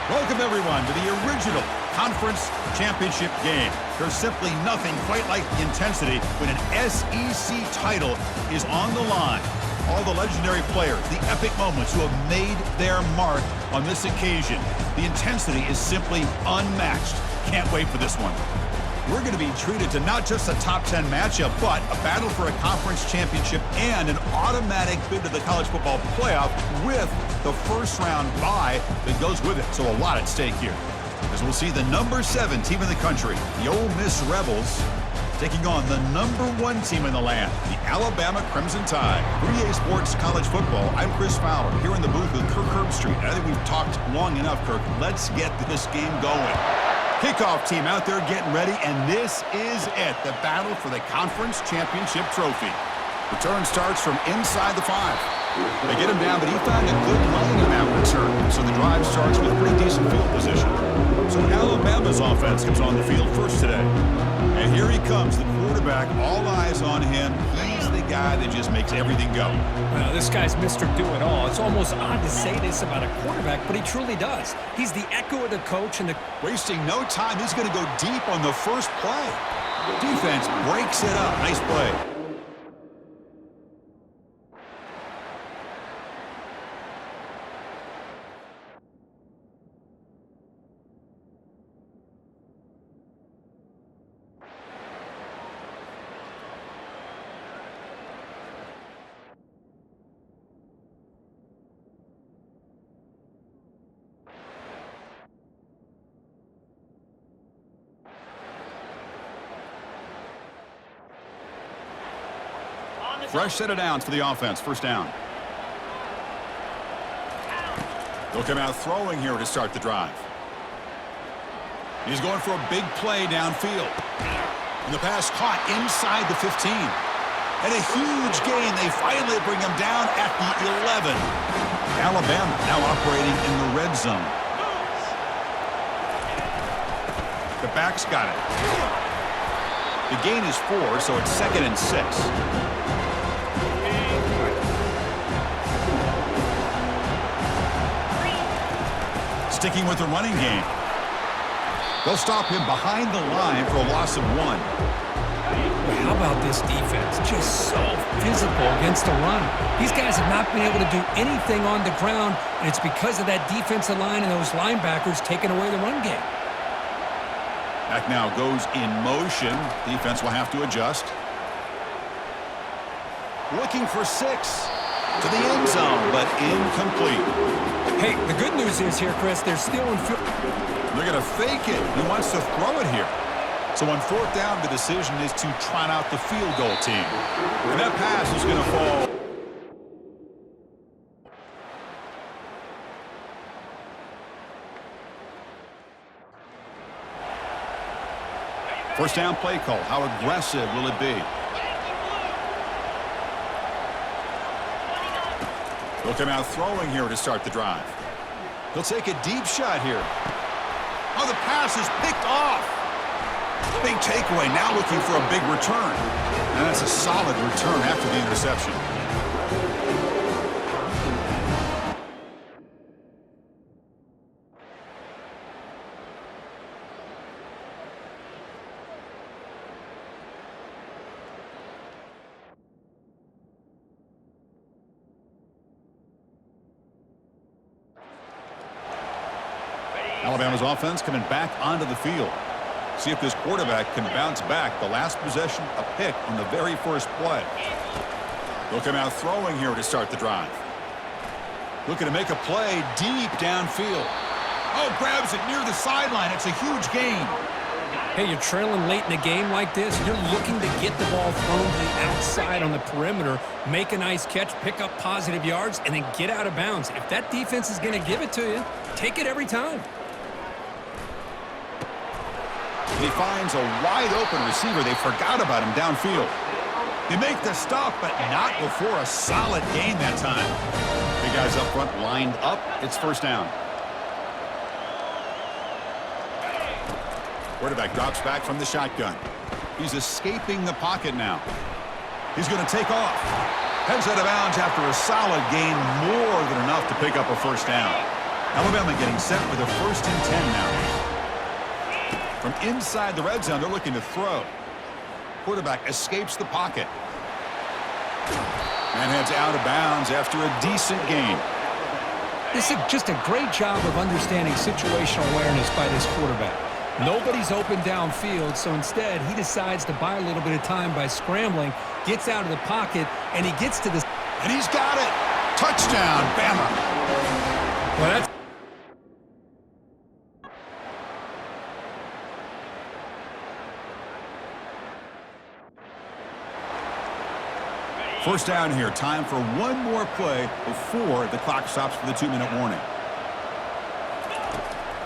Welcome, everyone, to the original conference championship game. There's simply nothing quite like the intensity when an SEC title is on the line. All the legendary players, the epic moments who have made their mark on this occasion. The intensity is simply unmatched. Can't wait for this one. We're going to be treated to not just a top 10 matchup, but a battle for a conference championship and an automatic bid to the college football playoff with the first round bye that goes with it. So a lot at stake here. As we'll see the number 7 team in the country, the Ole Miss Rebels, taking on the number 1 team in the land, the Alabama Crimson Tide. 3A Sports College Football. I'm Chris Fowler here in the booth with Kirk Herbstreit. I think we've talked long enough, Kirk. Let's get this game going. Kickoff team out there getting ready, and this is it, the battle for the conference championship trophy. Return starts from inside the 5. They get him down, but he found a good lane in that return, so the drive starts with pretty decent field position. So Alabama's offense comes on the field first today. And here he comes, the quarterback, all eyes on him. He's the guy that just makes everything go. Well, this guy's Mr. Do-It-All. It's almost odd to say this about a quarterback, but he truly does. He's the echo of the coach and the... Wasting no time, he's going to go deep on the first play. Defense breaks it up. Nice play. Fresh set of downs for the offense. First down. They'll come out throwing here to start the drive. He's going for a big play downfield. And the pass caught inside the 15. And a huge gain. They finally bring him down at the 11. Alabama now operating in the red zone. The back's got it. The gain is 4, so it's 2nd and 6. Sticking with the running game. They'll stop him behind the line for a loss of 1. Well, how about this defense? Just so physical against the run. These guys have not been able to do anything on the ground, and it's because of that defensive line and those linebackers taking away the run game. Back now goes in motion. Defense will have to adjust. Looking for 6 to the end zone, but incomplete. Hey, the good news is here, Chris, they're still in field. They're going to fake it. He wants to throw it here. So on 4th down, the decision is to trot out the field goal team. And that pass is going to fall. First down play call. How aggressive will it be? They'll come out throwing here to start the drive. He'll take a deep shot here. Oh, the pass is picked off. Big takeaway, now looking for a big return. And that's a solid return after the interception. Alabama's offense coming back onto the field. See if this quarterback can bounce back. The last possession, a pick on the very first play. They'll come out throwing here to start the drive. Looking to make a play deep downfield. Oh, grabs it near the sideline. It's a huge gain. Hey, you're trailing late in a game like this. You're looking to get the ball thrown to the outside on the perimeter, make a nice catch, pick up positive yards, and then get out of bounds. If that defense is going to give it to you, take it every time. He finds a wide-open receiver. They forgot about him downfield. They make the stop, but not before a solid gain that time. Big guys up front lined up. It's first down. Quarterback drops back from the shotgun. He's escaping the pocket now. He's going to take off. Heads out of bounds after a solid gain, more than enough to pick up a first down. Alabama getting set with a 1st and 10 now. From inside the red zone, they're looking to throw. Quarterback escapes the pocket. And heads out of bounds after a decent gain. This is just a great job of understanding situational awareness by this quarterback. Nobody's open downfield, so instead he decides to buy a little bit of time by scrambling, gets out of the pocket, and he gets to the... And he's got it! Touchdown, Bama! Well, that's... First down here. Time for one more play before the clock stops for the 2-minute warning.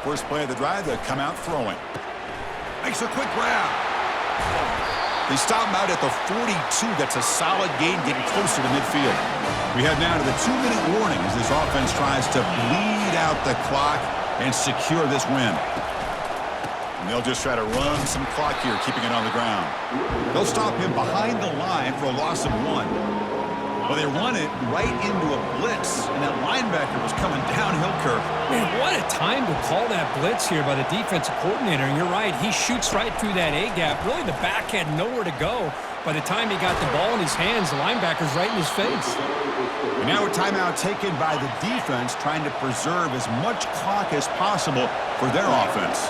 First play of the drive, they come out throwing. Makes a quick grab. They stop him out at the 42. That's a solid gain, getting closer to midfield. We head now to the 2-minute warning as this offense tries to bleed out the clock and secure this win. And they'll just try to run some clock here, keeping it on the ground. They'll stop him behind the line for a loss of 1. Well, they run it right into a blitz, and that linebacker was coming downhill, Kirk. Man, what a time to call that blitz here by the defensive coordinator. And you're right, he shoots right through that A-gap. Really, the back had nowhere to go. By the time he got the ball in his hands, the linebacker's right in his face. And now a timeout taken by the defense, trying to preserve as much clock as possible for their offense.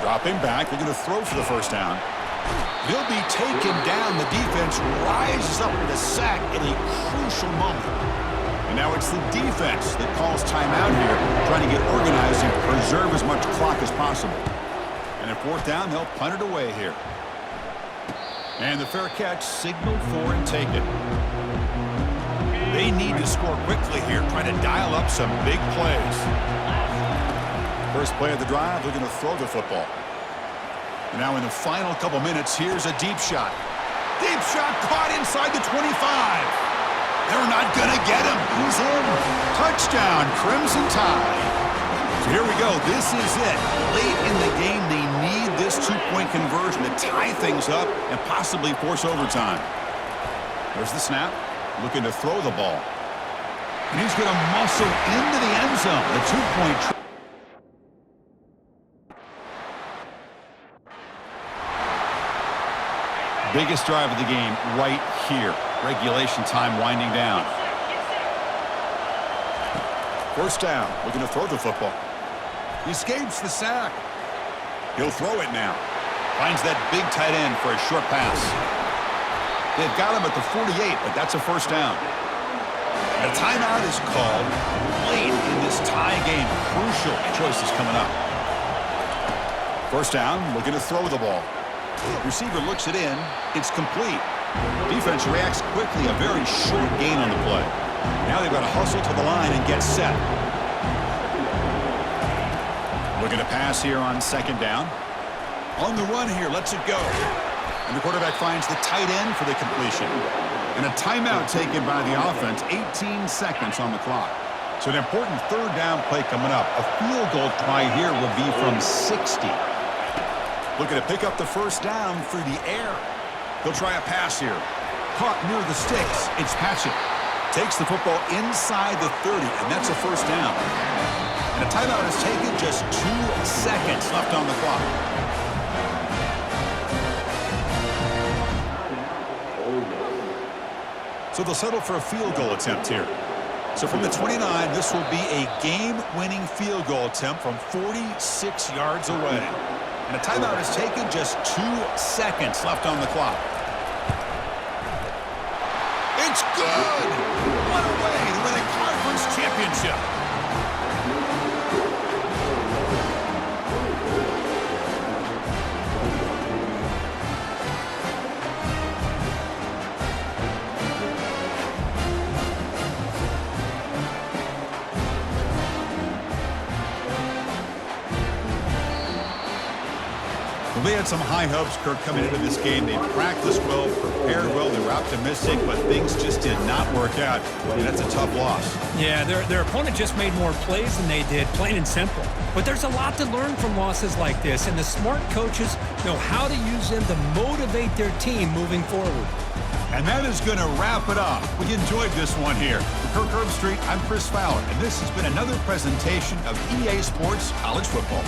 Dropping back, they're going to throw for the first down. He'll be taken down. The defense rises up with a sack in a crucial moment. And now it's the defense that calls timeout here, trying to get organized and preserve as much clock as possible. And at 4th down, they'll punt it away here. And the fair catch, signaled for and taken. They need to score quickly here, trying to dial up some big plays. First play of the drive, they're going to throw the football. And now in the final couple minutes, here's a deep shot. Deep shot caught inside the 25. They're not going to get him. He's in. Touchdown, Crimson Tide. So here we go. This is it. Late in the game, they need this 2-point conversion to tie things up and possibly force overtime. There's the snap. Looking to throw the ball. And he's going to muscle into the end zone. The 2-point try. Biggest drive of the game right here. Regulation time winding down. First down. Looking to throw the football. He escapes the sack. He'll throw it now. Finds that big tight end for a short pass. They've got him at the 48, but that's a first down. And a timeout is called late in this tie game. Crucial choices coming up. First down. Looking to throw the ball. Receiver looks it in. It's complete. Defense reacts quickly. A very short gain on the play. Now they've got to hustle to the line and get set. Looking to pass here on 2nd down. On the run here. Lets it go. And the quarterback finds the tight end for the completion. And a timeout taken by the offense. 18 seconds on the clock. So an important 3rd down play coming up. A field goal try here will be from 60. Looking to pick up the first down through the air. He'll try a pass here. Caught near the sticks. It's Patchett. Takes the football inside the 30, and that's a first down. And a timeout is taken. Just 2 seconds left on the clock. So they'll settle for a field goal attempt here. So from the 29, this will be a game-winning field goal attempt from 46 yards away. And a timeout is taken. Just 2 seconds left on the clock. It's good! What a way to win a conference championship! Well, they had some high hopes, Kirk, coming into this game. They practiced well, prepared well, they were optimistic, but things just did not work out. And that's a tough loss. Yeah, their opponent just made more plays than they did, plain and simple. But there's a lot to learn from losses like this, and the smart coaches know how to use them to motivate their team moving forward. And that is going to wrap it up. We enjoyed this one here. For Kirk Herbstreit, I'm Chris Fowler, and this has been another presentation of EA Sports College Football.